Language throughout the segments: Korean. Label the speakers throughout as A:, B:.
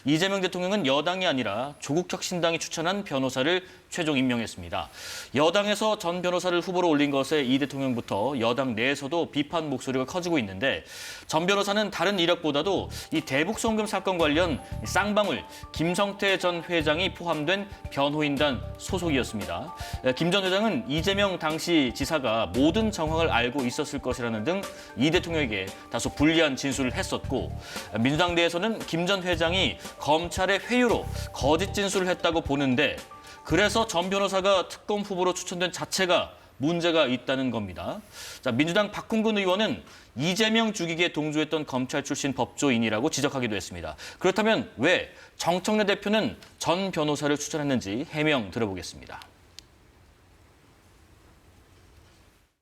A: 이재명 대통령은 여당이 아니라 조국혁신당이 추천한 변호사를 최종 임명했습니다. 여당에서 전 변호사를 후보로 올린 것에 이 대통령부터 여당 내에서도 비판 목소리가 커지고 있는데 전 변호사는 다른 이력보다도 이 대북송금 사건 관련 쌍방울 김성태 전 회장이 포함된 변호인단 소속이었습니다. 김 전 회장은 이재명 당시 지사가 모든 정황을 알고 있었을 것이라는 등 이 대통령에게 다소 불리한 진술을 했었고 민주당 내에서는 김 전 회장이 검찰의 회유로 거짓 진술을 했다고 보는데 그래서 전 변호사가 특검 후보로 추천된 자체가 문제가 있다는 겁니다. 자, 민주당 박홍근 의원은 이재명 죽이기에 동조했던 검찰 출신 법조인이라고 지적하기도 했습니다. 그렇다면 왜 정청래 대표는 전 변호사를 추천했는지 해명 들어보겠습니다.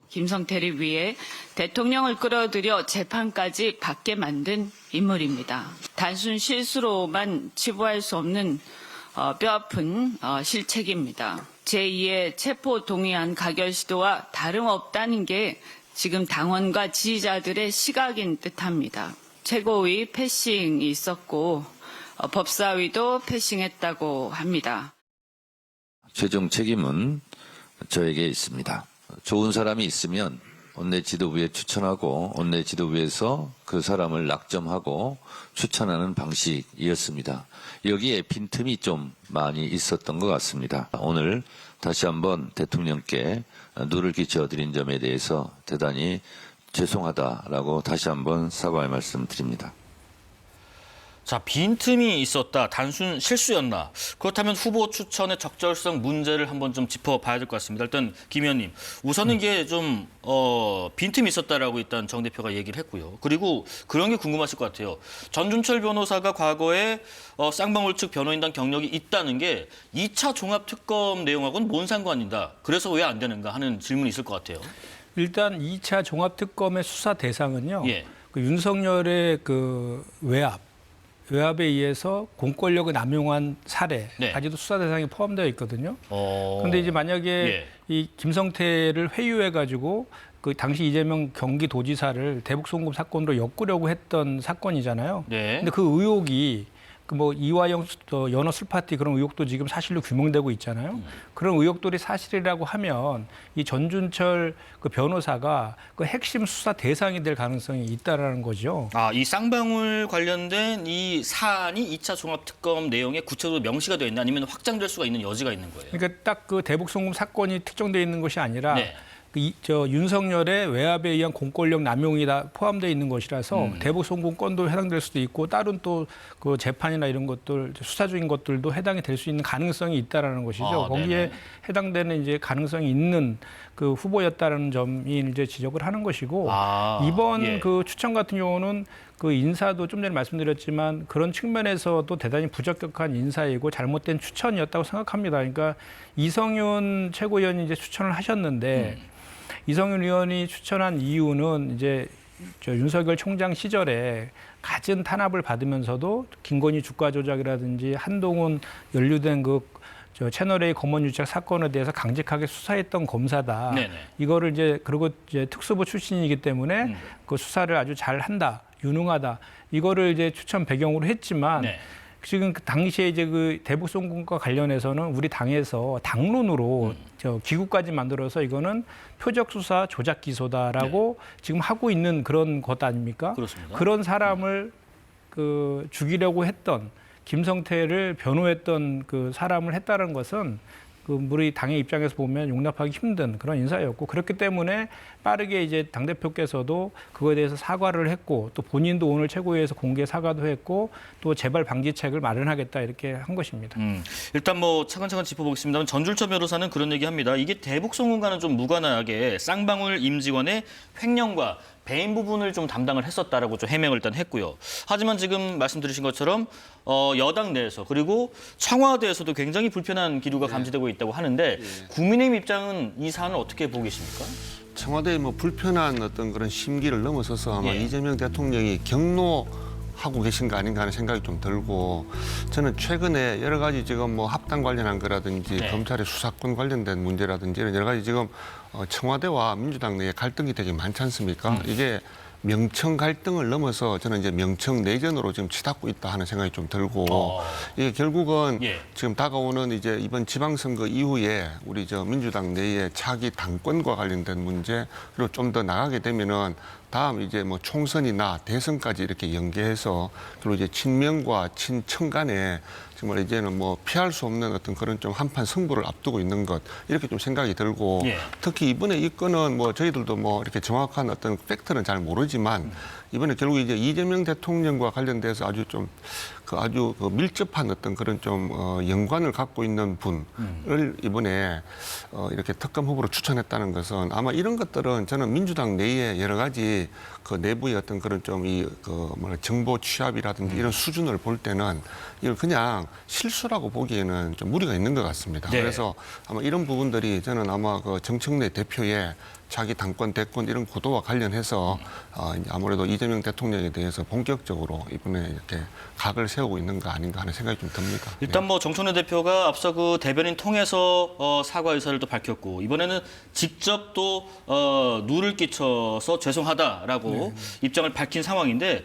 B: 김성태를 위해 대통령을 끌어들여 재판까지 받게 만든 인물입니다. 단순 실수로만 치부할 수 없는 뼈아픈 실책입니다. 제2의 체포 동의안 가결 시도와 다름없다는 게 지금 당원과 지지자들의 시각인 듯합니다. 최고위 패싱이 있었고 법사위도 패싱했다고 합니다.
C: 최종 책임은 저에게 있습니다. 좋은 사람이 있으면 원내 지도부에 추천하고 원내 지도부에서 그 사람을 낙점하고 추천하는 방식이었습니다. 여기에 빈틈이 좀 많이 있었던 것 같습니다. 오늘 다시 한번 대통령께 누를 끼쳐드린 점에 대해서 대단히 죄송하다라고 다시 한번 사과의 말씀 드립니다.
A: 자, 빈틈이 있었다. 단순 실수였나? 그렇다면 후보 추천의 적절성 문제를 한번 좀 짚어봐야 될 것 같습니다. 일단 김 의원님, 우선은 이게 좀 빈틈이 있었다라고 일단 정 대표가 얘기를 했고요. 그리고 그런 게 궁금하실 것 같아요. 전준철 변호사가 과거에 쌍방울 측 변호인단 경력이 있다는 게 2차 종합특검 내용하고는 뭔 상관이다. 그래서 왜 안 되는가 하는 질문이 있을 것 같아요.
D: 일단 2차 종합특검의 수사 대상은요.
A: 예.
D: 그 윤석열의 그 외압에 의해서 공권력을 남용한 사례까지도 수사 대상에 포함되어 있거든요. 그런데 이제 만약에 이 김성태를 회유해가지고 그 당시 이재명 경기도지사를 대북송금 사건으로 엮으려고 했던 사건이잖아요.
A: 네.
D: 근데 그 의혹이 그 뭐 이화영 연어 술파티 그런 의혹도 지금 사실로 규명되고 있잖아요. 그런 의혹들이 사실이라고 하면 이 전준철 그 변호사가 그 핵심 수사 대상이 될 가능성이 있다라는 거죠.
A: 아, 이 쌍방울 관련된 이 사안이 2차 종합특검 내용에 구체적으로 명시가 되어 있나 아니면 확장될 수가 있는 여지가 있는 거예요?
D: 그러니까 딱 그 대북송금 사건이 특정되어 있는 것이 아니라
A: 네.
D: 윤석열의 외압에 의한 공권력 남용이 다 포함되어 있는 것이라서 대북송금 건도 해당될 수도 있고 다른 또 그 재판이나 이런 것들 수사 중인 것들도 해당이 될 수 있는 가능성이 있다라는 것이죠.
A: 아,
D: 거기에
A: 네네.
D: 해당되는 이제 가능성이 있는 그 후보였다라는 점이 이제 지적을 하는 것이고 이번
A: 예.
D: 그 추천 같은 경우는 그 인사도 좀 전에 말씀드렸지만 그런 측면에서도 대단히 부적격한 인사이고 잘못된 추천이었다고 생각합니다. 그러니까 이성윤 최고위원이 이제 추천을 하셨는데 이성윤 의원이 추천한 이유는 이제 윤석열 총장 시절에 갖은 탄압을 받으면서도 김건희 주가 조작이라든지 한동훈 연루된 그 채널A 검언 유착 사건에 대해서 강직하게 수사했던 검사다.
A: 네네.
D: 이거를 이제 그리고 이제 특수부 출신이기 때문에 그 수사를 아주 잘한다, 유능하다. 이거를 이제 추천 배경으로 했지만.
A: 네.
D: 지금 그 당시에 이제 그 대북송금과 관련해서는 우리 당에서 당론으로 기구까지 만들어서 이거는 표적 수사 조작 기소다라고 지금 하고 있는 그런 것 아닙니까?
A: 그렇습니다.
D: 그런 사람을 그 죽이려고 했던 김성태를 변호했던 그 사람을 했다는 것은 그 우리 당의 입장에서 보면 용납하기 힘든 그런 인사였고 그렇기 때문에 빠르게 이제 당대표께서도 그거에 대해서 사과를 했고 또 본인도 오늘 최고위에서 공개 사과도 했고 또 재발 방지책을 마련하겠다 이렇게 한 것입니다.
A: 일단 뭐 차근차근 짚어보겠습니다만 전준철 변호사는 그런 얘기합니다. 이게 대북송금과는 좀 무관하게 쌍방울 임직원의 횡령과 배임 부분을 좀 담당을 했었다라고 좀 해명을 일단 했고요. 하지만 지금 말씀드리신 것처럼 여당 내에서 그리고 청와대에서도 굉장히 불편한 기류가 감지되고 있다고 하는데 국민의힘 입장은 이 사안을 어떻게 보고 계십니까?
E: 청와대의 뭐 불편한 어떤 그런 심기를 넘어서서 아마 이재명 대통령이 경로하고 계신 거 아닌가 하는 생각이 좀 들고 저는 최근에 여러 가지 지금 뭐 합당 관련한 거라든지 검찰의 수사권 관련된 문제라든지 이런 여러 가지 지금 청와대와 민주당 내에 갈등이 되게 많지 않습니까? 이게 명청 갈등을 넘어서 저는 이제 명청 내전으로 지금 치닫고 있다 하는 생각이 좀 들고 이게 결국은
A: 예.
E: 지금 다가오는 이제 이번 지방선거 이후에 우리 저 민주당 내의 차기 당권과 관련된 문제 그리고 좀 더 나가게 되면은 다음 이제 뭐 총선이나 대선까지 이렇게 연계해서 그리고 이제 친명과 친청 간에 정말 이제는 뭐 피할 수 없는 어떤 그런 좀 한판 승부를 앞두고 있는 것 이렇게 좀 생각이 들고
A: 예.
E: 특히 이번에 이 건은 뭐 저희들도 뭐 이렇게 정확한 어떤 팩트는 잘 모르지만 이번에 결국 이제 이재명 대통령과 관련돼서 아주 좀 아주 밀접한 어떤 그런 좀 연관을 갖고 있는 분을 이번에 이렇게 특검 후보로 추천했다는 것은 아마 이런 것들은 저는 민주당 내에 여러 가지 그 내부의 어떤 그런 좀 정보 취합이라든지 이런 수준을 볼 때는 이걸 그냥 실수라고 보기에는 좀 무리가 있는 것 같습니다.
A: 네.
E: 그래서 아마 이런 부분들이 저는 아마 그 정청래 대표의 자기 당권, 대권 이런 구도와 관련해서 이제 아무래도 이재명 대통령에 대해서 본격적으로 이번에 이렇게 각을 세우고 있는 거 아닌가 하는 생각이 좀 듭니다.
A: 일단 뭐 정청래 대표가 앞서 그 대변인 통해서 사과 의사를 또 밝혔고 이번에는 직접 또 누를 끼쳐서 죄송하다라고 입장을 밝힌 상황인데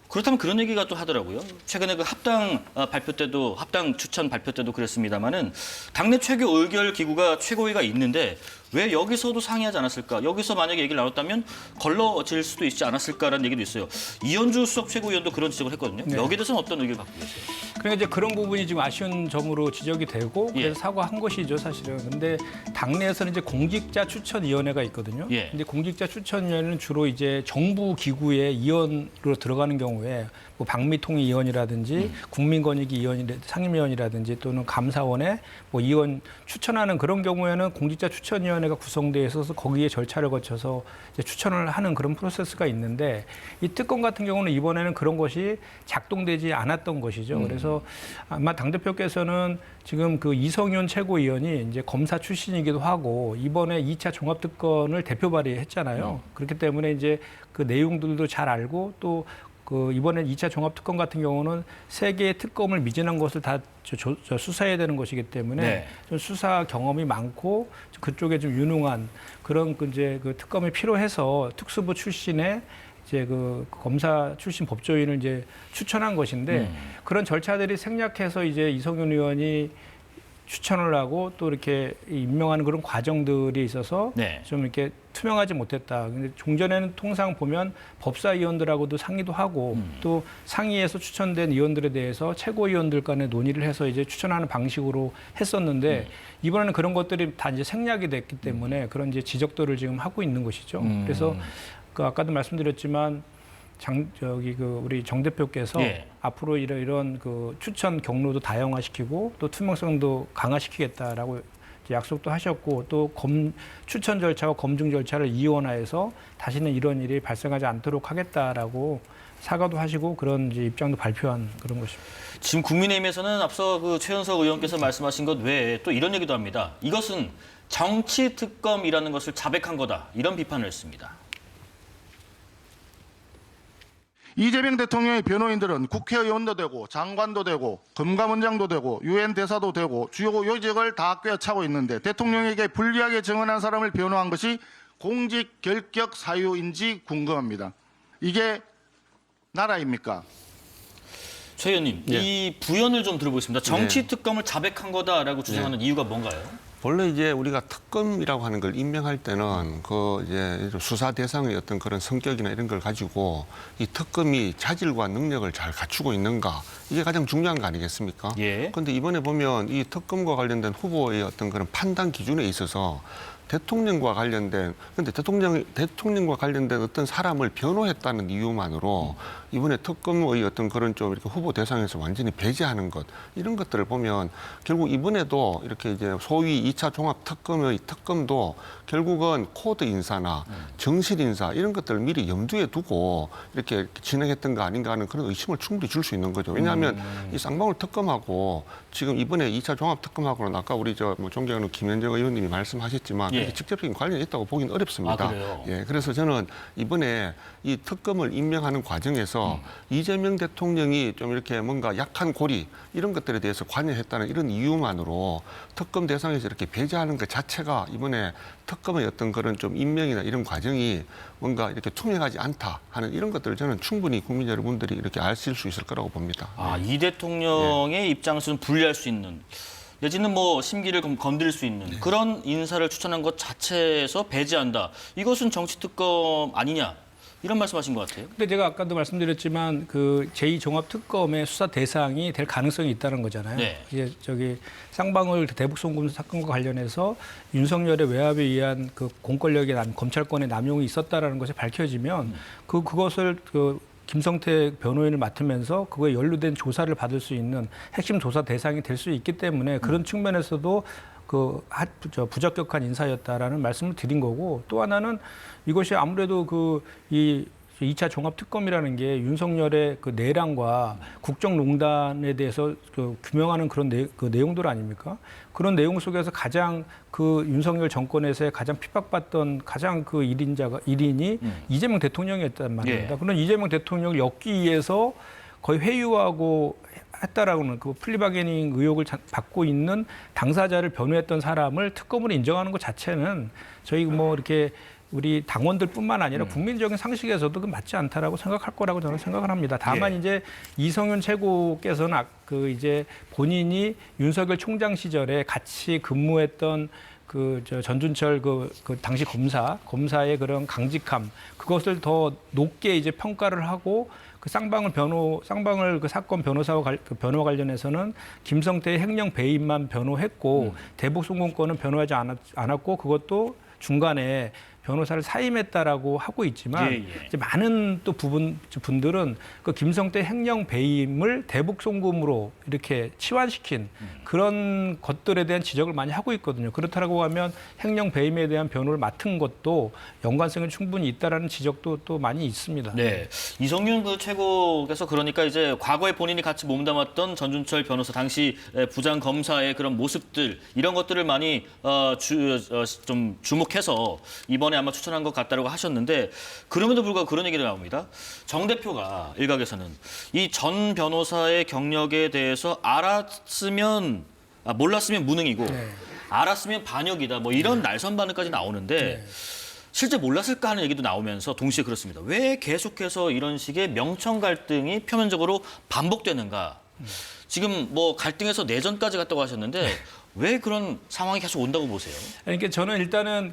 A: 그렇다면 그런 얘기가 또 하더라고요. 최근에 그 합당 발표 때도 합당 추천 발표 때도 그랬습니다마는 당내 최고 의결 기구가 최고위가 있는데 왜 여기서도 상의하지 않았을까? 여기서 만약에 얘기를 나눴다면 걸러질 수도 있지 않았을까라는 얘기도 있어요. 이현주 수석 최고위원도 그런 지적을 했거든요.
D: 네.
A: 여기에 대해서는 어떤 의견을 갖고 계세요?
D: 그러니까 이제 그런 부분이 지금 아쉬운 점으로 지적이 되고
A: 예.
D: 그래서 사과한 것이죠, 사실은. 근데 당내에서는 이제 공직자 추천위원회가 있거든요.
A: 예.
D: 근데 공직자 추천위원회는 주로 이제 정부 기구의 위원으로 들어가는 경우에 뭐 박미통위원이라든지 국민권익위원이라든지 상임위원이라든지 또는 감사원의 뭐 위원 추천하는 그런 경우에는 공직자 추천위원회가 구성되어 있어서 거기에 절차를 거쳐서 이제 추천을 하는 그런 프로세스가 있는데 이 특검 같은 경우는 이번에는 그런 것이 작동되지 않았던 것이죠. 그래서 아마 당대표께서는 지금 그 이성윤 최고위원이 이제 검사 출신이기도 하고 이번에 2차 종합특검을 대표 발의했잖아요. 그렇기 때문에 이제 그 내용들도 잘 알고 또 그 이번에 2차 종합특검 같은 경우는 세 개의 특검을 미진한 것을 다 수사해야 되는 것이기 때문에
A: 네.
D: 좀 수사 경험이 많고 그쪽에 좀 유능한 그런 이제 그 특검이 필요해서 특수부 출신의 이제 그 검사 출신 법조인을 이제 추천한 것인데 그런 절차들이 생략해서 이제 이성윤 의원이 추천을 하고 또 이렇게 임명하는 그런 과정들이 있어서
A: 네.
D: 좀 이렇게 투명하지 못했다. 근데 종전에는 통상 보면 법사위원들하고도 상의도 하고 또 상위에서 추천된 의원들에 대해서 최고위원들 간에 논의를 해서 이제 추천하는 방식으로 했었는데 이번에는 그런 것들이 다 이제 생략이 됐기 때문에 그런 이제 지적들을 지금 하고 있는 것이죠. 그래서 그 아까도 말씀드렸지만 우리 정 대표께서
A: 예.
D: 앞으로 이런 그 추천 경로도 다양화시키고 또 투명성도 강화시키겠다라고 이제 약속도 하셨고 또 추천 절차와 검증 절차를 이원화해서 다시는 이런 일이 발생하지 않도록 하겠다라고 사과도 하시고 그런 이제 입장도 발표한 그런 것입니다.
A: 지금 국민의힘에서는 앞서 그 최현석 의원께서 말씀하신 것 외에 또 이런 얘기도 합니다. 이것은 정치 특검이라는 것을 자백한 거다. 이런 비판을 했습니다.
F: 이재명 대통령의 변호인들은 국회의원도 되고 장관도 되고 검감원장도 되고 유엔 대사도 되고 주요 요직을 다 꿰차고 있는데 대통령에게 불리하게 증언한 사람을 변호한 것이 공직 결격 사유인지 궁금합니다. 이게 나라입니까?
A: 최 의원님, 이 부연을 좀 들어보겠습니다. 정치 특검을 자백한 거다라고 주장하는 이유가 뭔가요?
E: 원래 이제 우리가 특검이라고 하는 걸 임명할 때는 그 이제 수사 대상의 어떤 그런 성격이나 이런 걸 가지고 이 특검이 자질과 능력을 잘 갖추고 있는가 이게 가장 중요한 거 아니겠습니까?
A: 예.
E: 그런데 이번에 보면 이 특검과 관련된 후보의 어떤 그런 판단 기준에 있어서 대통령과 관련된 근데 대통령과 관련된 어떤 사람을 변호했다는 이유만으로 이번에 특검의 어떤 그런 좀 이렇게 후보 대상에서 완전히 배제하는 것 이런 것들을 보면 결국 이번에도 이렇게 이제 소위 2차 종합 특검의 특검도 결국은 코드 인사나 정실 인사 이런 것들을 미리 염두에 두고 이렇게 진행했던 거 아닌가 하는 그런 의심을 충분히 줄 수 있는 거죠. 왜냐하면 이 쌍방울 특검하고 지금 이번에 2차 종합 특검하고는 아까 우리 뭐 존경하는 김현정 의원님이 말씀하셨지만 이렇게 직접적인 관련이 있다고 보기는 어렵습니다.
A: 아, 그래요?
E: 예, 그래서 저는 이번에 이 특검을 임명하는 과정에서 이재명 대통령이 좀 이렇게 뭔가 약한 고리 이런 것들에 대해서 관여했다는 이런 이유만으로 특검 대상에서 이렇게 배제하는 것 자체가 이번에 특검의 어떤 그런 좀 임명이나 이런 과정이 뭔가 이렇게 투명하지 않다 하는 이런 것들을 저는 충분히 국민 여러분들이 이렇게 아실 수 있을 거라고 봅니다.
A: 아, 이 대통령의 입장에서는 불리할 수 있는 내지는 뭐 심기를 건드릴 수 있는 그런 인사를 추천한 것 자체에서 배제한다. 이것은 정치특검 아니냐. 이런 말씀하신 것 같아요.
D: 근데 제가 아까도 말씀드렸지만 그 제2종합특검의 수사 대상이 될 가능성이 있다는 거잖아요.
A: 네.
D: 이제 저기 쌍방울 대북 송금 사건과 관련해서 윤석열의 외압에 의한 그 공권력의 검찰권의 남용이 있었다라는 것이 밝혀지면 그것을 김성태 변호인을 맡으면서 그거에 연루된 조사를 받을 수 있는 핵심 조사 대상이 될 수 있기 때문에 그런 측면에서도 부적격한 인사였다라는 말씀을 드린 거고, 또 하나는 이것이 아무래도 이 2차 종합특검이라는 게 윤석열의 그 내랑과 국정농단에 대해서 규명하는 그런 내용들 아닙니까? 그런 내용 속에서 가장 그 윤석열 정권에서의 가장 핍박받던 가장 그 일인이 이재명 대통령이었단 말입니다.
A: 예.
D: 그런 이재명 대통령을 엮기 위해서 거의 회유하고 했다라고는 그 플리바게닝 의혹을 받고 있는 당사자를 변호했던 사람을 특검으로 인정하는 것 자체는 저희 뭐 이렇게 우리 당원들뿐만 아니라 국민적인 상식에서도 그 맞지 않다라고 생각할 거라고 저는 생각을 합니다. 다만 이제 이성윤 최고께서는 이제 본인이 윤석열 총장 시절에 같이 근무했던 전준철 그 당시 검사의 그런 강직함, 그것을 더 높게 이제 평가를 하고 그 쌍방울 그 사건 변호사와 변호와 관련해서는 김성태의 횡령 배임만 변호했고 대북 송금권은 변호하지 않았고 그것도 중간에 변호사를 사임했다라고 하고 있지만 이제 많은 또 분들은 그 김성태 횡령 배임을 대북 송금으로 이렇게 치환시킨 그런 것들에 대한 지적을 많이 하고 있거든요. 그렇다고 하면 횡령 배임에 대한 변호를 맡은 것도 연관성이 충분히 있다라는 지적도 또 많이 있습니다.
A: 네, 이성윤 그 최고께서 그러니까 이제 과거에 본인이 같이 몸담았던 전준철 변호사 당시 부장 검사의 그런 모습들 이런 것들을 많이 좀 주목해서 이번에 아마 추천한 것 같다고 하셨는데, 그럼에도 불구하고 그런 얘기가 나옵니다. 정 대표가 일각에서는 이 전 변호사의 경력에 대해서 몰랐으면 무능이고 알았으면 반역이다. 뭐 이런 날선 반응까지 나오는데 실제 몰랐을까 하는 얘기도 나오면서 동시에 그렇습니다. 왜 계속해서 이런 식의 명청 갈등이 표면적으로 반복되는가? 지금 뭐 갈등에서 내전까지 갔다고 하셨는데 왜 그런 상황이 계속 온다고 보세요?
D: 그러니까 저는 일단은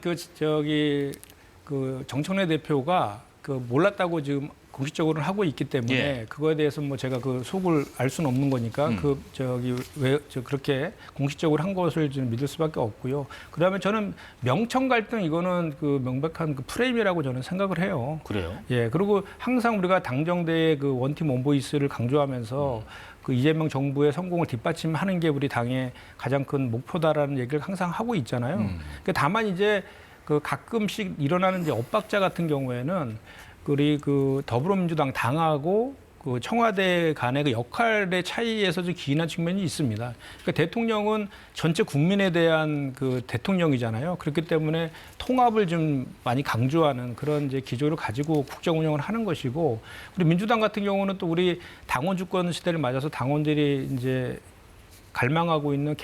D: 정청래 대표가 몰랐다고 지금 공식적으로는 하고 있기 때문에 그거에 대해서 뭐 제가 그 속을 알 수는 없는 거니까 그렇게 공식적으로 한 것을 좀 믿을 수밖에 없고요. 그다음에 저는 명청 갈등 이거는 그 명백한 그 프레임이라고 저는 생각을 해요.
A: 그래요?
D: 예. 그리고 항상 우리가 당정대의 그 원팀 원보이스를 강조하면서 그 이재명 정부의 성공을 뒷받침하는 게 우리 당의 가장 큰 목표다라는 얘기를 항상 하고 있잖아요. 그러니까 다만 이제 그 가끔씩 일어나는 이제 엇박자 같은 경우에는 우리 그 더불어민주당 당하고 그 청와대 간의 그 역할의 차이에서 좀 기인한 측면이 있습니다. 그러니까 대통령은 전체 국민에 대한 그 대통령이잖아요. 그렇기 때문에 통합을 좀 많이 강조하는 그런 이제 기조를 가지고 국정 운영을 하는 것이고, 우리 민주당 같은 경우는 또 우리 당원 주권 시대를 맞아서 당원들이 이제 갈망하고 있는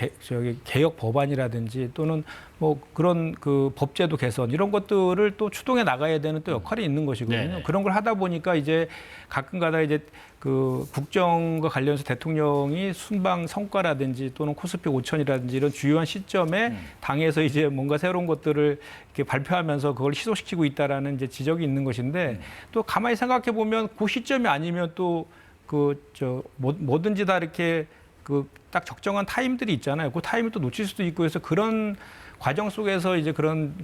D: 개혁 법안이라든지 또는 뭐 그런 그 법제도 개선 이런 것들을 또 추동해 나가야 되는 또 역할이 있는 것이거든요.
A: 네네.
D: 그런 걸 하다 보니까 이제 가끔가다 이제 그 국정과 관련해서 대통령이 순방 성과라든지 또는 코스피 5천이라든지 이런 주요한 시점에 당에서 이제 뭔가 새로운 것들을 이렇게 발표하면서 그걸 희소시키고 있다라는 이제 지적이 있는 것인데 또 가만히 생각해 보면 그 시점이 아니면 또 뭐든지 다 이렇게 딱 적정한 타임들이 있잖아요. 그 타임을 또 놓칠 수도 있고 해서 그런 과정 속에서 이제 그런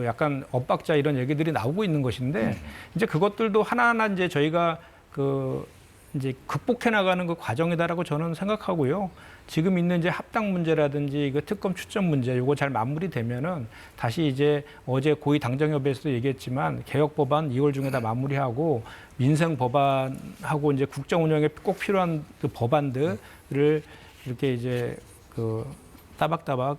D: 약간 엇박자 이런 얘기들이 나오고 있는 것인데 이제 그것들도 하나하나 이제 저희가 이제 극복해 나가는 그 과정이다라고 저는 생각하고요. 지금 있는 이제 합당 문제라든지 그 특검 추천 문제 요거 잘 마무리되면은 다시 이제 어제 고위 당정협의에서도 얘기했지만 개혁 법안 2월 중에 다 마무리하고 민생 법안하고 이제 국정 운영에 꼭 필요한 그 법안들을 이렇게 이제 따박따박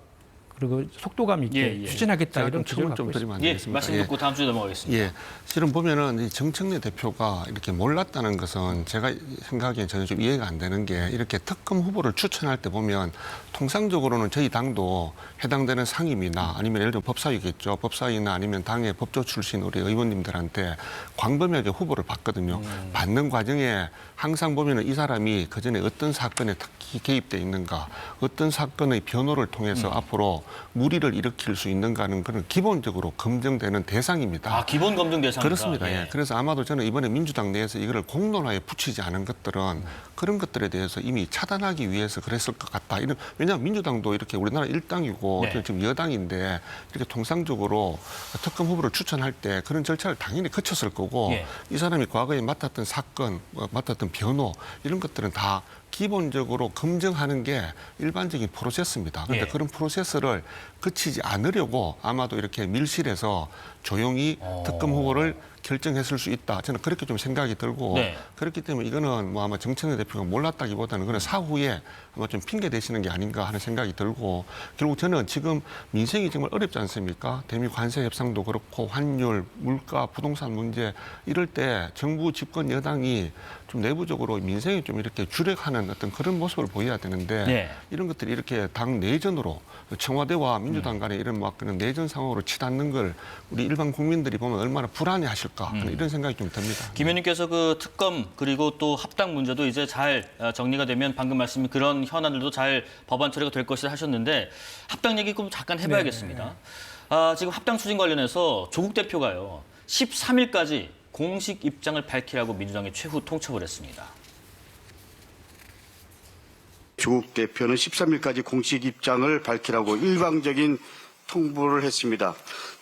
D: 그리고 속도감 있게 추진하겠다
E: 제가
D: 이런
E: 질문
D: 측을
E: 좀
D: 갖고
E: 드리면 안
A: 예,
E: 되겠습니까?
A: 말씀 듣고 다음 주에 넘어가겠습니다.
E: 예, 실은 보면은 이 정청래 대표가 이렇게 몰랐다는 것은 제가 생각하기엔 전혀 좀 이해가 안 되는 게 이렇게 특검 후보를 추천할 때 보면 통상적으로는 저희 당도 해당되는 상임이나 아니면 예를 들어 법사위겠죠. 법사위나 아니면 당의 법조 출신 우리 의원님들한테 광범위하게 후보를 받거든요. 받는 과정에 항상 보면은 이 사람이 그전에 어떤 사건에 특히 개입돼 있는가, 어떤 사건의 변호를 통해서 앞으로 무리를 일으킬 수 있는가 하는 그런 기본적으로 검증되는 대상입니다.
A: 아, 기본 검증 대상입니다.
E: 그렇습니다. 예. 그래서 아마도 저는 이번에 민주당 내에서 이거를 공론화에 붙이지 않은 것들은 그런 것들에 대해서 이미 차단하기 위해서 그랬을 것 같다. 왜냐하면 민주당도 이렇게 우리나라 일당이고
A: 네.
E: 지금 여당인데 이렇게 통상적으로 특검 후보를 추천할 때 그런 절차를 당연히 거쳤을 거고
A: 예.
E: 이 사람이 과거에 맡았던 사건, 맡았던 변호 이런 것들은 다 기본적으로 검증하는 게 일반적인 프로세스입니다. 그런데
A: 예.
E: 그런 프로세스를 거치지 않으려고 아마도 이렇게 밀실에서 조용히 특검 후보를 결정했을 수 있다. 저는 그렇게 좀 생각이 들고
A: 네.
E: 그렇기 때문에 이거는 뭐 아마 정청래 대표가 몰랐다기보다는 그런 사후에 아마 좀 핑계 대시는 게 아닌가 하는 생각이 들고 결국 저는 지금 민생이 정말 어렵지 않습니까? 대미 관세 협상도 그렇고 환율, 물가, 부동산 문제 이럴 때 정부 집권 여당이 좀 내부적으로 민생이 좀 이렇게 주력하는 어떤 그런 모습을 보여야 되는데
A: 네.
E: 이런 것들이 이렇게 당 내전으로 청와대와 민주당 간에 이런 막 그런 내전 상황으로 치닫는 걸 우리 일반 국민들이 보면 얼마나 불안해하실까 하는 이런 생각이 좀 듭니다.
A: 김 의원님께서 그 특검 그리고 또 합당 문제도 이제 잘 정리가 되면 방금 말씀인 그런 현안들도 잘 법안 처리가 될 것이라 하셨는데 합당 얘기 좀 잠깐 해봐야겠습니다. 지금 합당 추진 관련해서 조국 대표가요 13일까지 공식 입장을 밝히라고 민주당에 최후 통첩을 했습니다.
G: 조국 대표는 13일까지 공식 입장을 밝히라고 일방적인 통보를 했습니다.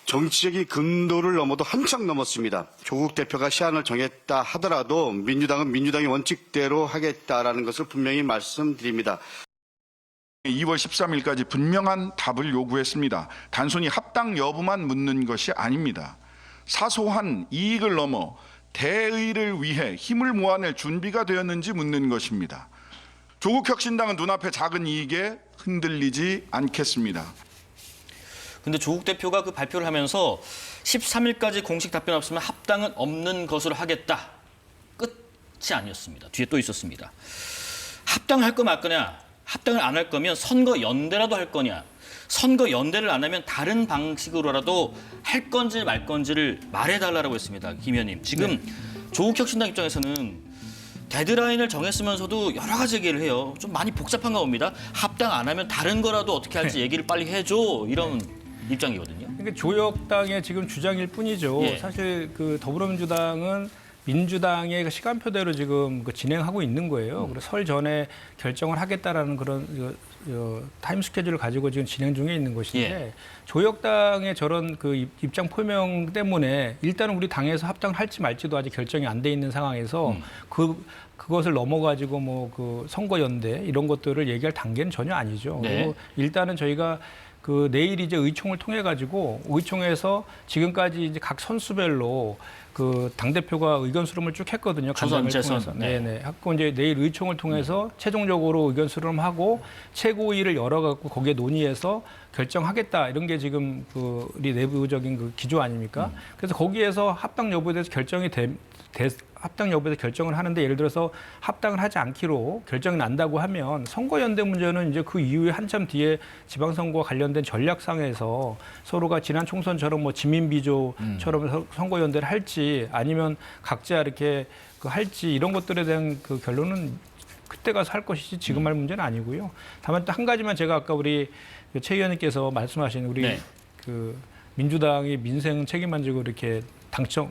G: 정치적인 근도를 넘어도 한참 넘었습니다. 조국 대표가 시한을 정했다 하더라도 민주당은 민주당의 원칙대로 하겠다라는 것을 분명히 말씀드립니다.
H: 2월 13일까지 분명한 답을 요구했습니다. 단순히 합당 여부만 묻는 것이 아닙니다. 사소한 이익을 넘어 대의를 위해 힘을 모아낼 준비가 되었는지 묻는 것입니다. 조국 혁신당은 눈앞의 작은 이익에 흔들리지 않겠습니다.
A: 근데 조국 대표가 그 발표를 하면서 13일까지 공식 답변 없으면 합당은 없는 것으로 하겠다. 끝이 아니었습니다. 뒤에 또 있었습니다. 합당할 거 말 거냐? 합당을 안 할 거면 선거 연대라도 할 거냐? 선거 연대를 안 하면 다른 방식으로라도 할 건지 말 건지를 말해달라고 했습니다. 김 의원님. 지금 조국 혁신당 입장에서는 데드라인을 정했으면서도 여러 가지 얘기를 해요. 좀 많이 복잡한가 봅니다. 합당 안 하면 다른 거라도 어떻게 할지 얘기를 빨리 해줘. 이런 입장이거든요.
D: 그러니까 조혁당의 지금 주장일 뿐이죠.
A: 예.
D: 사실 그 더불어민주당은 민주당의 그 시간표대로 지금 그 진행하고 있는 거예요. 그래서 설 전에 결정을 하겠다라는 그런 타임 스케줄을 가지고 지금 진행 중에 있는 것인데
A: 예.
D: 조혁당의 저런 그 입장 표명 때문에 일단은 우리 당에서 합당을 할지 말지도 아직 결정이 안 돼 있는 상황에서 그것을 넘어가지고 뭐 그 선거연대 이런 것들을 얘기할 단계는 전혀 아니죠.
A: 네.
D: 그리고 일단은 저희가 그 내일 이제 의총을 통해 가지고 의총에서 지금까지 이제 각 선수별로 그 당대표가 의견 수렴을 쭉 했거든요.
A: 조선,
D: 간담회를
A: 재선.
D: 통해서.
A: 네.
D: 네네. 하고 이제 내일 의총을 통해서 최종적으로 의견 수렴하고 최고위를 열어갖고 거기에 논의해서 결정하겠다 이런 게 지금 그 우리 내부적인 그 기조 아닙니까? 그래서 거기에서 합당 여부에 대해서 합당 여부에 대해서 결정을 하는데 예를 들어서 합당을 하지 않기로 결정이 난다고 하면 선거연대 문제는 이제 그 이후에 한참 뒤에 지방선거와 관련된 전략상에서 서로가 지난 총선처럼 뭐 지민비조처럼 선거연대를 할지 아니면 각자 이렇게 그 할지 이런 것들에 대한 그 결론은 그때 가서 할 것이지 지금 할 문제는 아니고요. 다만 또 한 가지만 제가 아까 우리 최 의원님께서 말씀하신 우리
A: 네.
D: 그 민주당이 민생 책임만 지고 이렇게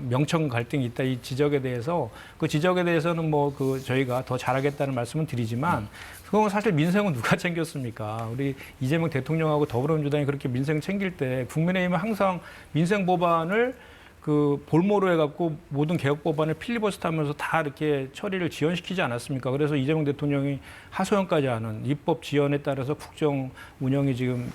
D: 명청 갈등이 있다 이 지적에 대해서 그 지적에 대해서는 뭐 그 저희가 더 잘하겠다는 말씀은 드리지만 그건 사실 민생은 누가 챙겼습니까? 우리 이재명 대통령하고 더불어민주당이 그렇게 민생 챙길 때 국민의힘은 항상 민생 법안을 그 볼모로 해갖고 모든 개혁 법안을 필리버스터하면서 다 이렇게 처리를 지연시키지 않았습니까? 그래서 이재명 대통령이 하소연까지 하는 입법 지연에 따라서 국정 운영이 지금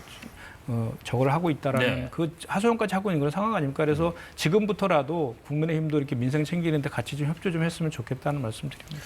D: 저걸 하고 있다라는
A: 네.
D: 그 하소연까지 하고 있는 그런 상황 아닙니까? 그래서 지금부터라도 국민의힘도 이렇게 민생 챙기는데 같이 좀 협조 좀 했으면 좋겠다는 말씀드립니다.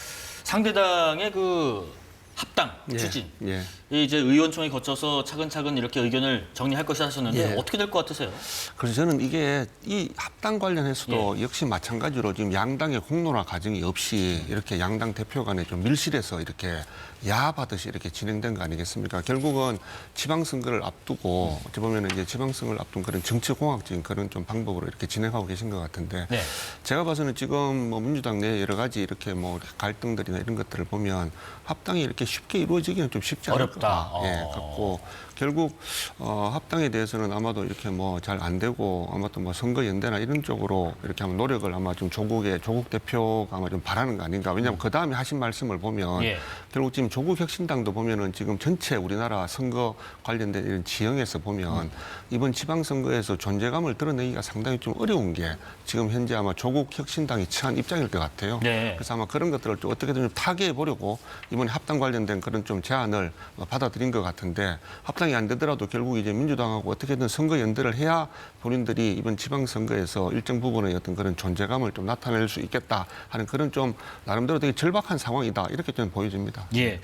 A: 상대당의 그 합당
E: 예,
A: 추진.
E: 예.
A: 이제 의원총회 거쳐서 차근차근 이렇게 의견을 정리할 것이 하셨는데
E: 예.
A: 어떻게 될 것 같으세요?
E: 그래서 저는 이게 이 합당 관련해서도 역시 마찬가지로 지금 양당의 공론화 과정이 없이 이렇게 양당 대표 간에 좀 밀실해서 이렇게 야합하듯이 이렇게 진행된 거 아니겠습니까? 결국은 지방선거를 앞두고 어찌 보면 이제 지방선거를 앞둔 그런 정치공학적인 그런 좀 방법으로 이렇게 진행하고 계신 것 같은데
A: 네.
E: 제가 봐서는 지금 뭐 민주당 내 여러 가지 이렇게 뭐 갈등들이나 이런 것들을 보면 합당이 이렇게 쉽게 이루어지기는 좀 쉽지 않을
A: 어렵다.
E: 것 같고 결국 합당에 대해서는 아마도 이렇게 뭐 잘 안 되고 아마도 뭐 선거 연대나 이런 쪽으로 이렇게 한번 노력을 아마 좀 조국 대표가 아마 좀 바라는 거 아닌가. 왜냐하면 그 다음에 하신 말씀을 보면
A: 예.
E: 결국 지금 조국 혁신당도 보면은 지금 전체 우리나라 선거 관련된 이런 지형에서 보면 이번 지방선거에서 존재감을 드러내기가 상당히 좀 어려운 게 지금 현재 아마 조국 혁신당이 처한 입장일 것 같아요.
A: 네.
E: 그래서 아마 그런 것들을 좀 어떻게든 좀 타개해 보려고 이번에 합당 관련된 그런 좀 제안을 받아들인 것 같은데 합당이 안 되더라도 결국 이제 민주당하고 어떻게든 선거 연대를 해야 본인들이 이번 지방선거에서 일정 부분의 어떤 그런 존재감을 좀 나타낼 수 있겠다 하는 그런 좀 나름대로 되게 절박한 상황이다 이렇게 좀 보여집니다.
A: 예.